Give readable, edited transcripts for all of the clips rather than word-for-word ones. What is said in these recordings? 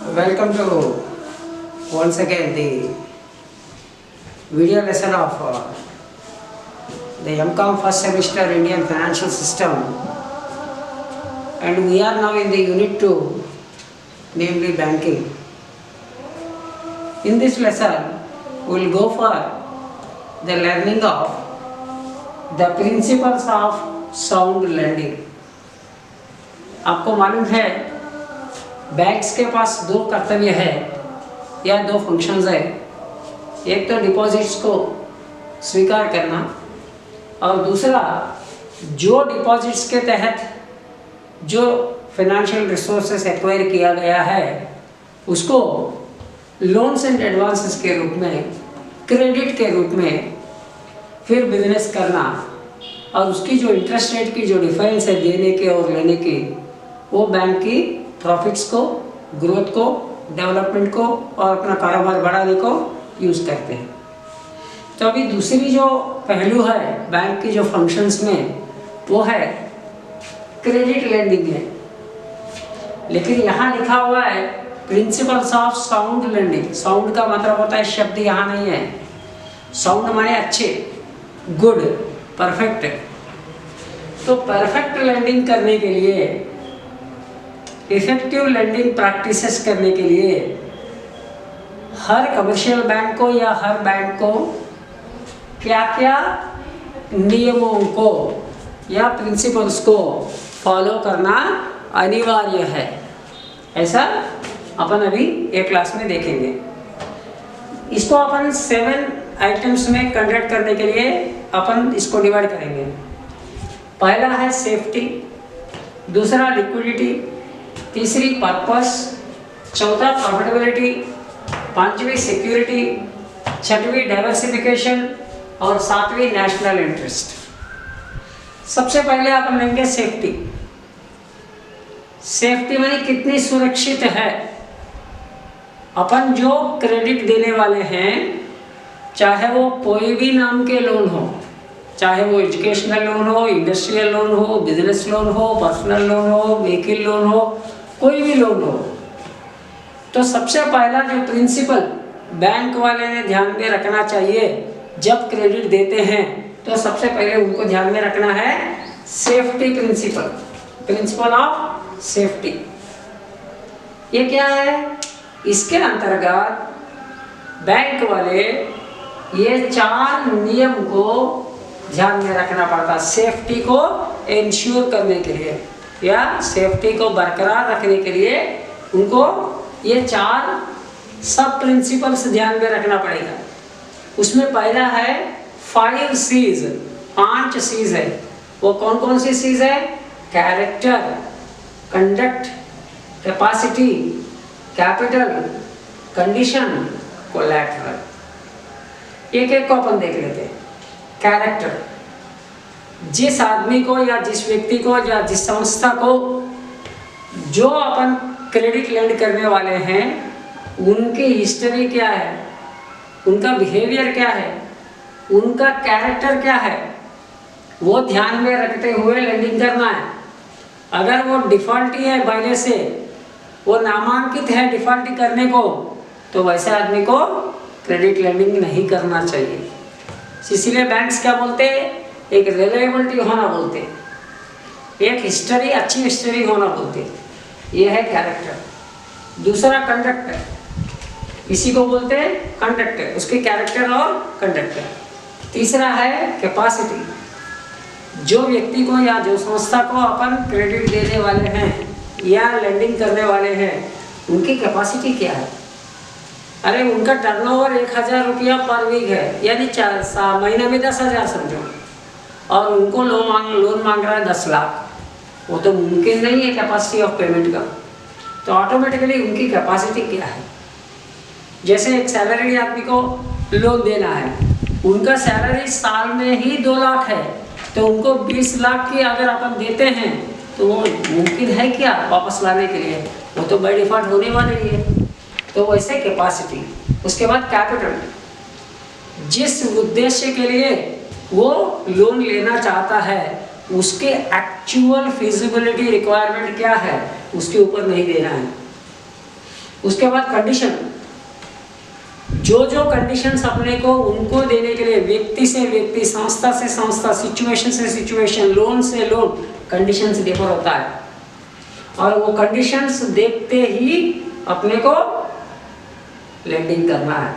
Welcome to once again the video lesson of the MCOM first semester Indian financial system, and we are now in the unit 2, namely banking. In this lesson we will go for the learning of the principles of sound lending. आपको मालूम है banks के पास दो कर्तव्य है या दो functions है। एक तो डिपॉजिट्स को स्वीकार करना और दूसरा जो डिपॉजिट्स के तहत जो फाइनेंशियल रिसोर्सेस एक्वायर किया गया है उसको लोन्स एंड एडवांसेस के रूप में, क्रेडिट के रूप में फिर बिजनेस करना और उसकी जो इंटरेस्ट रेट की जो डिफरेंस है देने के और लेने की, वो बैंक की प्रॉफिट्स को, ग्रोथ को, डेवलपमेंट को और अपना कारोबार बढ़ाने को यूज़ करते हैं। तो अभी दूसरी जो पहलू है बैंक की जो फंक्शंस में वो है क्रेडिट लेंडिंग है, लेकिन यहाँ लिखा हुआ है principles of sound lending. Sound का मतलब होता है शब्द यहाँ नहीं है, साउंड माने अच्छे, गुड, परफेक्ट। तो परफेक्ट लेंडिंग करने के लिए, इफेक्टिव लेंडिंग प्रैक्टिसेस करने के लिए हर कमर्शियल बैंक को या हर बैंक को क्या क्या नियमों को या प्रिंसिपल्स को फॉलो करना अनिवार्य है, ऐसा अपन अभी एक क्लास में देखेंगे। इसको अपन 7 आइटम्स में कंडक्ट करने के लिए अपन इसको डिवाइड करेंगे। पहला है सेफ्टी, दूसरा लिक्विडिटी, तीसरी पर्पस, चौथा प्रॉफिटेबिलिटी, पांचवी सिक्योरिटी, छठवीं डाइवर्सिफिकेशन और सातवीं नेशनल इंटरेस्ट। सबसे पहले अपन लेंगे सेफ्टी। सेफ्टी माने कितनी सुरक्षित है। अपन जो क्रेडिट देने वाले हैं, चाहे वो कोई भी नाम के लोन हो, चाहे वो एजुकेशनल लोन हो, इंडस्ट्रियल लोन हो, बिजनेस लोन हो, पर्सनल लोन हो, व्हीकल लोन हो, कोई भी लोन हो, तो सबसे पहला जो प्रिंसिपल बैंक वाले ने ध्यान में रखना चाहिए जब क्रेडिट देते हैं, तो सबसे पहले उनको ध्यान में रखना है safety principle, principle of safety. ये क्या है? इसके अंतर्गत बैंक वाले ये 4 नियम को ध्यान में रखना पड़ता, सेफ्टी को इंश्योर करने के लिए या सेफ्टी को बरकरार रखने के लिए उनको ये 4 सब प्रिंसिपल्स ध्यान में रखना पड़ेगा। उसमें पहला है 5 C's, 5 C's है। वो कौन कौन सी C's है? Character, conduct, capacity, capital, condition, collateral. एक एक को अपन देख लेते हैं। कैरेक्टर, जिस आदमी को या जिस व्यक्ति को या जिस संस्था को जो अपन क्रेडिट लेंड करने वाले हैं उनकी हिस्ट्री क्या है, उनका बिहेवियर क्या है, उनका कैरेक्टर क्या है, वो ध्यान में रखते हुए लेंडिंग करना है। अगर वो डिफॉल्टी है पहले से, वो नामांकित है डिफॉल्टी करने को, तो वैसे आदमी को क्रेडिट लेंडिंग नहीं करना चाहिए। इसीलिए बैंक्स क्या बोलते हैं? एक रिलायबिलिटी होना बोलते, एक हिस्ट्री, अच्छी हिस्ट्री होना बोलते। ये है कैरेक्टर। दूसरा कंडक्टर, इसी को बोलते हैं कंडक्टर, उसके कैरेक्टर और कंडक्टर। तीसरा है कैपेसिटी, जो व्यक्ति को या जो संस्था को अपन क्रेडिट देने वाले हैं या लेंडिंग करने वाले हैं उनकी कैपेसिटी क्या है। अरे उनका टर्नओवर 1000 रुपया पर वीक है, यानी महीने में 10,000 समझो, और उनको लोन मांग रहा है 10 लाख, वो तो मुमकिन नहीं है कैपेसिटी ऑफ पेमेंट का। तो ऑटोमेटिकली उनकी कैपेसिटी क्या है। जैसे एक सैलरी आदमी को लोन देना है, उनका सैलरी साल में ही 2 लाख है, तो उनको 20 लाख की अगर अपन देते हैं तो वो मुमकिन है क्या वापस लाने के लिए? वो तो बाय डिफॉल्ट होने वाली है। तो वैसे कैपेसिटी। उसके बाद कैपिटल, जिस उद्देश्य के लिए वो लोन लेना चाहता है उसके एक्चुअल फिजिबिलिटी रिक्वायरमेंट क्या है उसके ऊपर नहीं देना है। उसके बाद कंडीशन, जो जो कंडीशंस अपने को उनको देने के लिए व्यक्ति से व्यक्ति, संस्था से संस्था, सिचुएशन से सिचुएशन, लोन से लोन, कंडीशंस डिफर होता है और वो कंडीशंस देखते ही अपने को लेंडिंग करना है।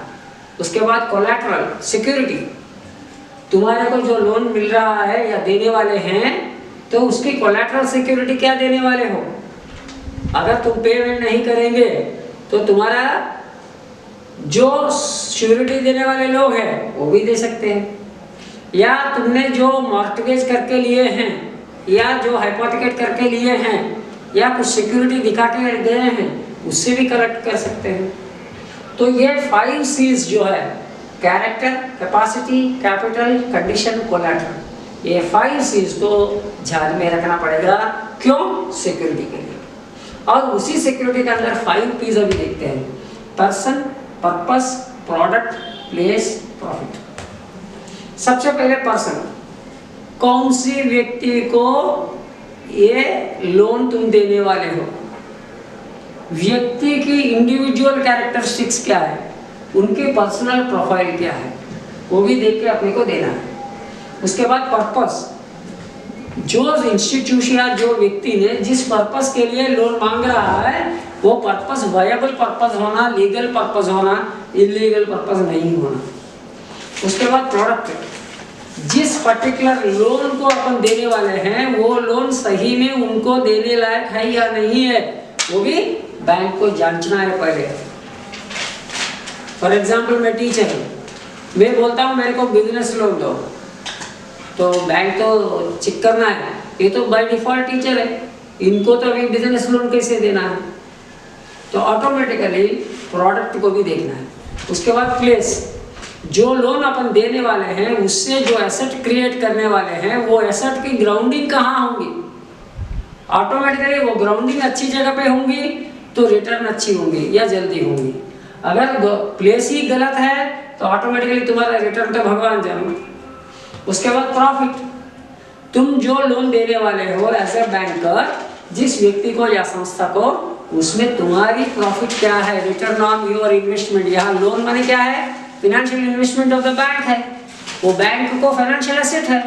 उसके बाद कोलैटरल सिक्योरिटी, तुम्हारे को जो लोन मिल रहा है या देने वाले हैं तो उसकी कोलैटरल सिक्योरिटी क्या देने वाले हो। अगर तुम पेमेंट नहीं करेंगे तो तुम्हारा जो श्योरिटी देने वाले लोग हैं वो भी दे सकते हैं, या तुमने जो मॉर्टगेज करके लिए हैं या जो हाइपोथेकेट करके लिए हैं या कुछ सिक्योरिटी दिखा के गए हैं उससे भी कलेक्ट कर सकते हैं। तो ये 5 C's जो है, character, capacity, capital, condition, collateral, ये 5 C's को ध्यान में रखना पड़ेगा। क्यों? सिक्योरिटी के लिए। और उसी सिक्योरिटी के अंदर 5 P's अभी देखते हैं, person, purpose, product, place, profit. सबसे पहले पर्सन, कौन सी व्यक्ति को ये लोन तुम देने वाले हो, व्यक्ति की इंडिविजुअल कैरेक्टरिस्टिक्स क्या है, उनकी पर्सनल प्रोफाइल क्या है, वो भी देख के अपने को देना है। उसके बाद पर्पस, जो इंस्टीट्यूशन या जो व्यक्ति ने जिस पर्पस के लिए लोन मांग रहा है वो पर्पस वायबल पर्पस होना, लीगल पर्पस होना, इलीगल पर्पस नहीं होना। उसके बाद प्रोडक्ट, जिस पर्टिकुलर लोन को अपन देने वाले हैं वो लोन सही में उनको देने लायक है या नहीं है, वो भी बैंक को जांचना है पहले। फॉर एग्जाम्पल मैं टीचर हूँ, मैं बोलता हूँ मेरे को बिजनेस लोन दो, तो बैंक तो चेक करना है, ये तो बाय डिफॉल्ट टीचर है, इनको तो अभी बिजनेस लोन कैसे देना है, तो ऑटोमेटिकली प्रोडक्ट को भी देखना है। उसके बाद प्लेस, जो लोन अपन देने वाले हैं उससे जो एसेट क्रिएट करने वाले हैं वो एसेट की ग्राउंडिंग कहाँ होंगी, ऑटोमेटिकली वो ग्राउंडिंग अच्छी जगह पे होंगी तो रिटर्न अच्छी होंगी या जल्दी होंगी। अगर प्लेस ही गलत है तो ऑटोमेटिकली तुम्हारा रिटर्न तो भगवान जाने। उसके बाद प्रॉफिट, तुम जो लोन देने वाले हो एज ए बैंकर जिस व्यक्ति को या संस्था को, उसमें तुम्हारी प्रॉफिट क्या है, रिटर्न ऑन योर इन्वेस्टमेंट। यहाँ लोन मनी क्या है, financial investment of the bank है, वो बैंक को फाइनेंशियल एसेट है,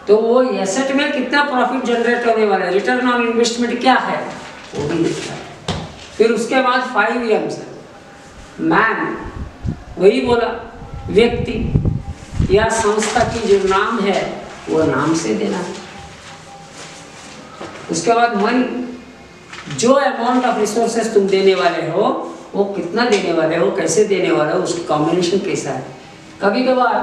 तो वो एसेट में कितना प्रॉफिट जनरेट होने वाला है, रिटर्न ऑन इन्वेस्टमेंट क्या है वो भी देखता है। फिर उसके बाद 5 M's, मैन, वही बोला, व्यक्ति या संस्था की जो नाम है वो नाम से देना है। उसके बाद मनी, जो अमाउंट ऑफ रिसोर्सेस तुम देने वाले हो वो कितना देने वाले हो, कैसे देने वाले हो, उसका कॉम्बिनेशन कैसा है। कभी कभार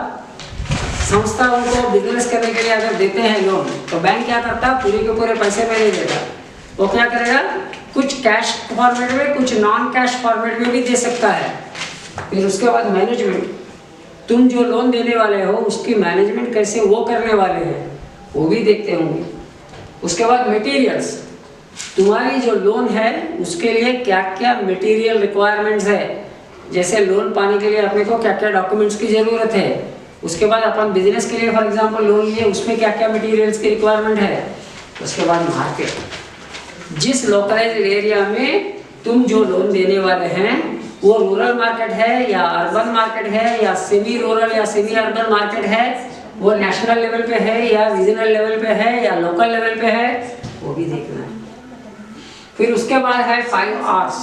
संस्था उनको बिजनेस करने के लिए अगर देते हैं लोन तो बैंक क्या करता है, पूरे के पूरे पैसे में नहीं देता, वो क्या करेगा, कुछ कैश फॉर्मेट में कुछ नॉन कैश फॉर्मेट में भी दे सकता है। फिर उसके बाद मैनेजमेंट, तुम जो लोन देने वाले हो उसकी मैनेजमेंट कैसे वो करने वाले हैं वो भी देखते होंगे। उसके बाद मटेरियल्स, तुम्हारी जो लोन है उसके लिए क्या क्या मटेरियल रिक्वायरमेंट्स है, जैसे लोन पाने के लिए अपने को क्या क्या डॉक्यूमेंट्स की ज़रूरत है। उसके बाद अपन बिजनेस के लिए फॉर एग्जांपल लोन लिए, उसमें क्या क्या मटेरियल्स की रिक्वायरमेंट है। उसके बाद मार्केट, जिस लोकलाइज्ड एरिया में तुम जो लोन देने वाले हैं वो रूरल मार्केट है या अर्बन मार्केट है या सेमी रूरल या सेमी अर्बन मार्केट है, वो नेशनल लेवल पे है या रीजनल लेवल पे है या लोकल लेवल पे है, वो भी देखना है। फिर उसके बाद है 5 R's,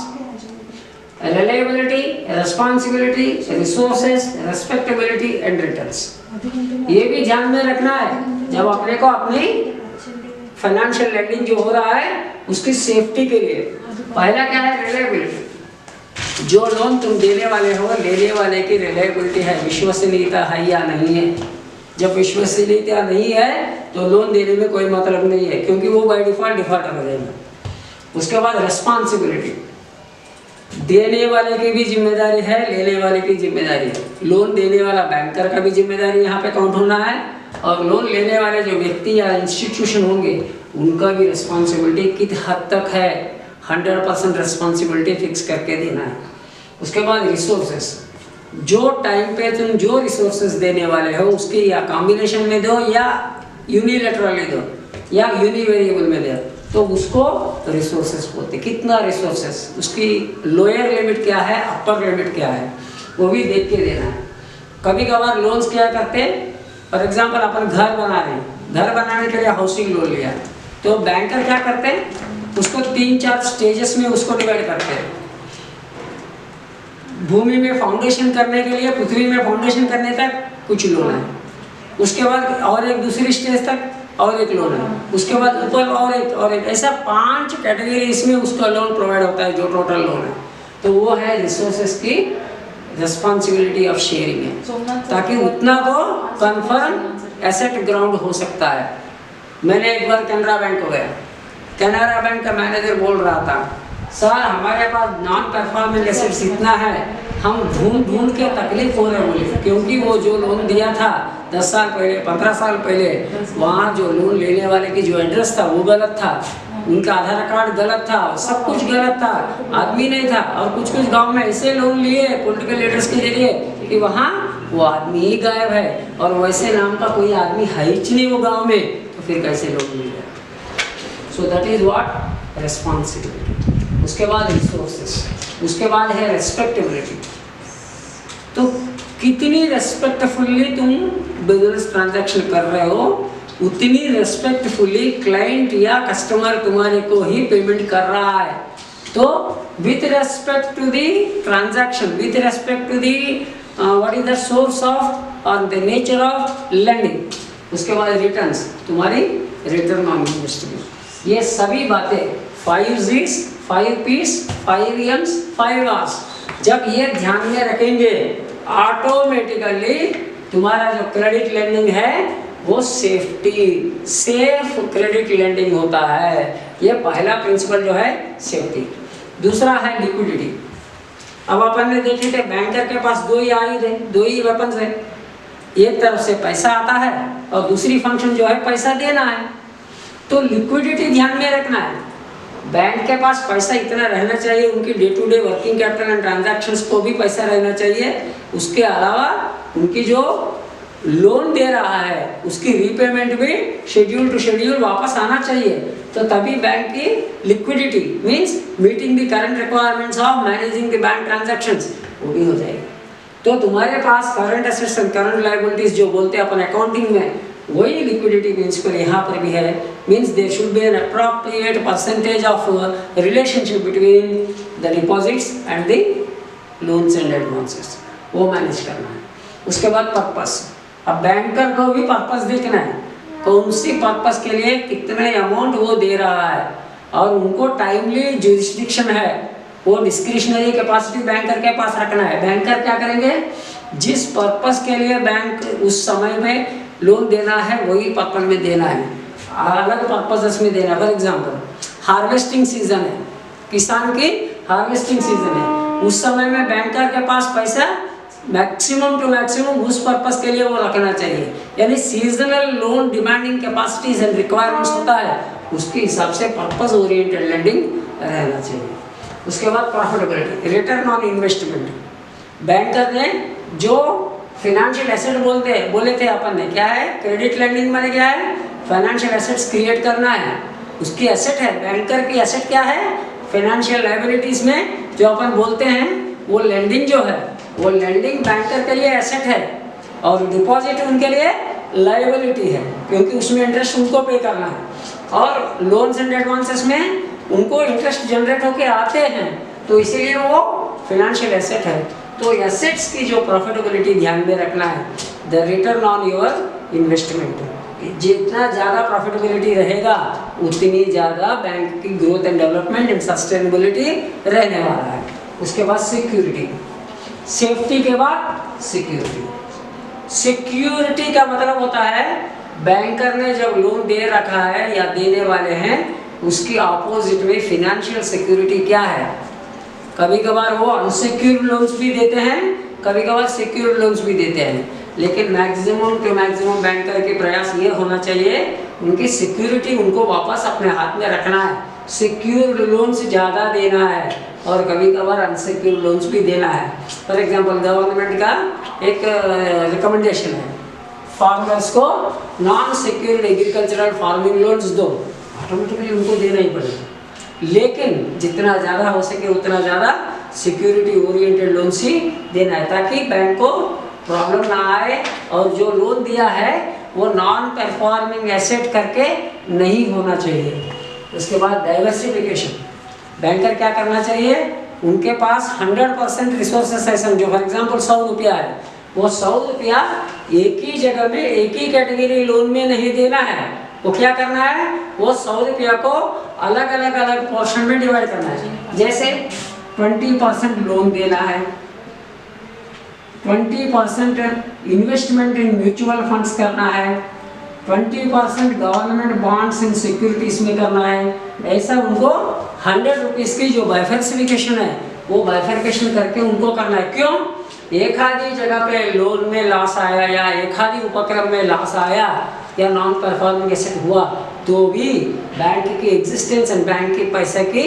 reliability, responsibility, resources, respectability and returns. ये भी ध्यान में रखना है जब अपने को अपनी फाइनेंशियल लेंडिंग जो हो रहा है उसकी सेफ्टी के लिए। पहला क्या है, रिलायबिलिटी, जो लोन तुम देने वाले हो लेने वाले की रिलायबिलिटी है, विश्वसनीयता है या नहीं है। जब विश्वसनीयता नहीं है तो लोन देने में कोई मतलब नहीं है, क्योंकि वो बाय डिफॉल्ट डिफॉल्टर हो जाएगा। उसके बाद रिस्पॉन्सिबिलिटी, देने वाले की भी जिम्मेदारी है, लेने वाले की जिम्मेदारी है। लोन देने वाला बैंकर का भी जिम्मेदारी यहाँ पे काउंट होना है, और लोन लेने वाले जो व्यक्ति या इंस्टीट्यूशन होंगे उनका भी रिस्पॉन्सिबिलिटी किस हद तक है, 100% रिस्पॉन्सिबिलिटी फिक्स करके देना है। उसके बाद रिसोर्सेस, जो टाइम पे तुम जो रिसोर्सेस देने वाले हो उसकी या कॉम्बिनेशन में दो या यूनिलैटरली दो या यूनिवेरिएबल में दो, तो उसको रिसोर्सेस बोलते हैं। कितना रिसोर्सेस, उसकी लोअर लिमिट क्या है, अपर लिमिट क्या है, वो भी देख के देना है। कभी कभार लोन्स क्या करते हैं, फॉर एग्जांपल अपन घर बना रहे हैं, घर बनाने के लिए हाउसिंग लोन लिया, तो बैंकर क्या करते हैं, उसको 3-4 स्टेजेस में उसको डिवाइड करते हैं। भूमि में फाउंडेशन करने के लिए, पृथ्वी में फाउंडेशन करने तक कुछ लोन है, उसके बाद और एक दूसरी स्टेज तक और एक लोन है, उसके बाद ऊपर और एक ऐसा 5 कैटेगरीज में उसका लोन प्रोवाइड होता है जो टोटल लोन है। तो वो है रिसोर्सेज की रिस्पॉन्सिबिलिटी ऑफ शेयरिंग है, ताकि उतना तो कन्फर्म एसेट ग्राउंड हो सकता है। मैंने एक बार कैनरा बैंक को गया, कैनरा बैंक का मैनेजर बोल रहा था, सर हमारे पास नॉन परफॉर्मिंग एसेट्स इतना है, हम ढूंढ के तकलीफ हो रहे बोले, क्योंकि वो जो लोन दिया था 10 साल पहले, 15 साल पहले, वहाँ जो लोन लेने वाले की जो एड्रेस था वो गलत था, उनका आधार कार्ड गलत था, सब कुछ गलत था, आदमी नहीं था। और कुछ गांव में ऐसे लोन लिए पॉलिटिकल लीडर्स के जरिए कि वहाँ वो आदमी ही गायब है, और वैसे नाम का कोई आदमी है ही नहीं वो गांव में, तो फिर कैसे लोन मिल जाए। So that is what responsibility. उसके बाद रिसोर्सेस, उसके बाद है रेस्पेक्टेबिलिटी। तो कितनी रेस्पेक्टफुली तुम बिजनेस ट्रांजैक्शन कर रहे हो, उतनी रेस्पेक्टफुली क्लाइंट या कस्टमर तुम्हारे को ही पेमेंट कर रहा है। तो with respect to the transaction, with respect to the what is the source of और द नेचर ऑफ लेंडिंग। उसके बाद रिटर्न्स, तुम्हारी रिटर्न ऑन इन्वेस्टमेंट। ये सभी बातें 5 Gs, 5 Ps, 5 Ms, 5 Rs, जब ये ध्यान में रखेंगे ऑटोमेटिकली तुम्हारा जो क्रेडिट लेंडिंग है वो सेफ क्रेडिट लेंडिंग होता है। ये पहला प्रिंसिपल जो है सेफ्टी। दूसरा है लिक्विडिटी। अब अपन ने देखे थे बैंकर के पास 2 ही आयुध है, 2 ही वेपन्स है, एक तरफ से पैसा आता है और दूसरी फंक्शन जो है पैसा देना है। तो लिक्विडिटी ध्यान में रखना है। बैंक के पास पैसा इतना रहना चाहिए, उनकी day to day working capital and transactions को भी पैसा रहना चाहिए। उसके अलावा उनकी जो लोन दे रहा है उसकी रीपेमेंट भी शेड्यूल टू शेड्यूल वापस आना चाहिए। तो तभी बैंक की liquidity means meeting the current requirements of managing the bank transactions वो भी हो जाएगी। तो तुम्हारे पास current assets and current liabilities जो बोलते हैं अपन अकाउंटिंग में, वही लिक्विडिटी प्रिंसिपल यहाँ पर भी है। Means there should be an appropriate percentage of relationship between the deposits and the loans and advances, वो मैनेज करना है। उसके बाद पर्पस। अब बैंकर को भी पर्पस देखना है, कौन सी पर्पस के लिए कितने अमाउंट वो दे रहा है, और उनको टाइमली जुरिस्डिक्शन है, वो डिस्क्रिशनरी कैपेसिटी बैंकर के पास रखना है। बैंकर क्या करेंगे, जिस पर्पस के लिए बैंक उस समय में लोन देना है वही पर्पस में देना है, अलग पर्पस में देना। फॉर एग्जाम्पल हार्वेस्टिंग सीजन है, किसान की हार्वेस्टिंग सीजन है, उस समय में बैंकर के पास पैसा मैक्सिमम टू मैक्सिमम उस पर्पस के लिए वो रखना चाहिए। यानी seasonal loan demanding capacities and requirements होता है, उसके हिसाब से पर्पस ओरिएंटेड लेंडिंग रहना चाहिए। उसके बाद profitability, return on investment. Banker ने जो फाइनेंशियल एसेट बोले थे अपन ने, क्या है क्रेडिट लेंडिंग माने क्या है, फाइनेंशियल एसेट्स क्रिएट करना है, उसकी एसेट है। बैंकर की एसेट क्या है, फाइनेंशियल लायबिलिटीज में जो अपन बोलते हैं वो लेंडिंग जो है, वो लेंडिंग बैंकर के लिए एसेट है और डिपॉजिट उनके लिए लायबिलिटी है, क्योंकि उसमें इंटरेस्ट उनको पे करना है। और लोन्स एंड एडवांसेस में उनको इंटरेस्ट जनरेट होके आते हैं, तो इसीलिए वो फाइनेंशियल एसेट है। तो एसेट्स की जो प्रॉफिटेबिलिटी ध्यान में रखना है, the return on your investment. जितना ज़्यादा प्रॉफिटेबिलिटी रहेगा उतनी ज़्यादा बैंक की growth and development and sustainability रहने वाला है। उसके बाद सिक्योरिटी, सेफ्टी के बाद सिक्योरिटी। सिक्योरिटी का मतलब होता है बैंकर ने जब लोन दे रखा है या देने वाले हैं, उसकी अपोजिट में फिनेंशियल सिक्योरिटी क्या है। कभी कभार वो अनसिक्योर्ड लोन्स भी देते हैं, कभी कभार सिक्योर्ड लोन्स भी देते हैं, लेकिन मैक्सिमम टू मैक्सिमम बैंकर के प्रयास ये होना चाहिए उनकी सिक्योरिटी उनको वापस अपने हाथ में रखना है। सिक्योर्ड लोन्स ज़्यादा देना है और कभी कभार अनसिक्योर्ड लोन्स भी देना है। फॉर एग्जांपल गवर्नमेंट का एक रिकमेंडेशन है, फार्मर्स को non secured agricultural farming loans दो, ऑटोमेटिकली उनको देना ही पड़ेगा। लेकिन जितना ज़्यादा हो सके उतना ज़्यादा सिक्योरिटी ओरिएंटेड लोन्स ही देना है, ताकि बैंक को प्रॉब्लम ना आए और जो लोन दिया है वो नॉन परफॉर्मिंग एसेट करके नहीं होना चाहिए। उसके बाद डाइवर्सिफिकेशन, बैंकर क्या करना चाहिए, उनके पास 100% रिसोर्सेस है, समझो फॉर एग्जांपल 100 रुपया है, वो 100 रुपया एक ही जगह में एक ही कैटेगरी लोन में नहीं देना है, वो क्या करना है, वो 100 रुपया को अलग अलग अलग पोर्शन में डिवाइड करना है। जैसे 20% लोन देना है, 20% इन्वेस्टमेंट इन म्यूचुअल फंड्स करना है, 20% गवर्नमेंट बॉन्ड्स इन सिक्योरिटीज में करना है। ऐसा उनको 100 रुपीज़ की जो बाइफर्सिफिकेशन है वो बाइफर्केशन करके उनको करना है। क्यों, एक आधी जगह पे लोन में लॉस आया या एक आधी उपक्रम में लॉस आया या नॉन परफॉर्मिंग एसेट हुआ तो भी बैंक की एग्जिस्टेंस एंड बैंक के पैसे की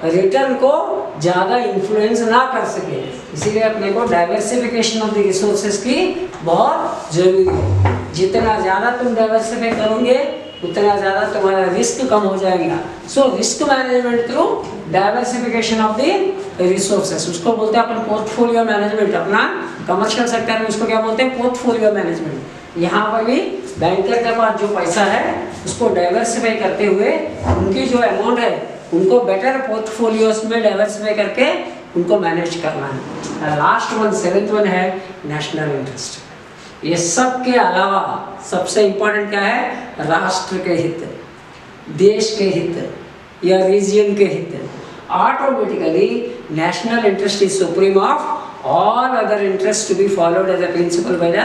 रिटर्न को ज़्यादा इन्फ्लुएंस ना कर सके, इसीलिए अपने को डाइवर्सिफिकेशन ऑफ द रिसोर्सेज की बहुत ज़रूरी है। जितना ज़्यादा तुम डाइवर्सिफाई करोगे उतना ज़्यादा तुम्हारा रिस्क कम हो जाएगा। So risk management through diversification of the resources, उसको बोलते हैं अपन पोर्टफोलियो मैनेजमेंट। अपना कमर्शियल सेक्टर में उसको क्या बोलते हैं, पोर्टफोलियो मैनेजमेंट। यहाँ पर भी बैंकर के पास जो पैसा है उसको डाइवर्सिफाई करते हुए उनकी जो अमाउंट है उनको बेटर पोर्टफोलियोज में डाइवर्सिफाई करके उनको मैनेज करना है। लास्ट वन, 7th वन है नेशनल इंटरेस्ट। ये सब के अलावा सबसे इम्पोर्टेंट क्या है, राष्ट्र के हित, देश के हित या रीजन के हित। Automatically national interest is supreme of all other interests to be followed as a principle by the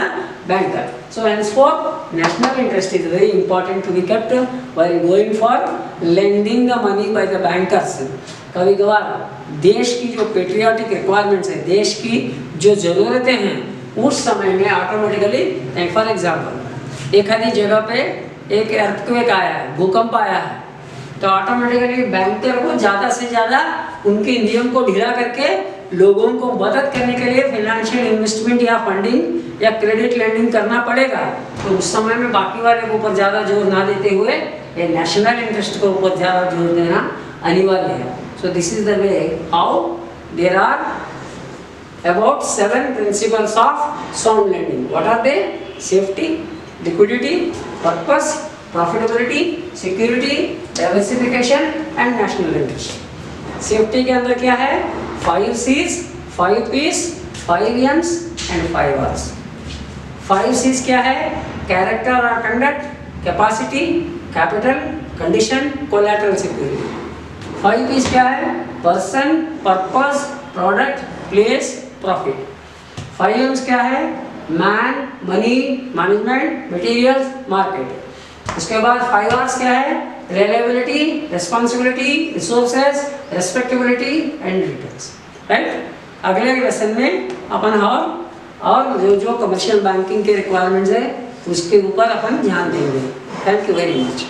banker. So henceforth national interest is very important to be kept while going for lending the money by the bankers. कभी कभार देश की जो patriotic requirements है, देश की जो ज़रूरतें हैं, उस समय में ऑटोमेटिकली, फॉर एग्जांपल एक आधी जगह पे एक अर्थक्वेक आया है, भूकंप आया है, तो ऑटोमेटिकली बैंकर को ज़्यादा से ज़्यादा उनके नियम को ढीला करके लोगों को मदद करने के लिए फाइनेंशियल इन्वेस्टमेंट या फंडिंग या क्रेडिट लेंडिंग करना पड़ेगा। तो उस समय में बाकी वाले के ऊपर ज़्यादा जोर ना देते हुए ये नेशनल इंटरेस्ट के ऊपर ज़्यादा जोर देना अनिवार्य है। So this is the way how there are about 7 principles of sound lending. What are they? Safety, liquidity, purpose, profitability, security, diversification and national interest. Safety के अंदर क्या है? 5 C's, 5 P's, 5 M's and 5 R's। 5 C's क्या है? Character और conduct, capacity, capital, condition, collateral security. 5 P's क्या है? Person, purpose, product, place, profit. 5 M's क्या है? Man, money, management, materials, market. उसके बाद 5 R's क्या है? Reliability, responsibility, resources, respectability and returns. Right, अगले लेसन में अपन और जो कमर्शियल बैंकिंग के रिक्वायरमेंट्स है उसके ऊपर अपन ध्यान देंगे। Thank you very much.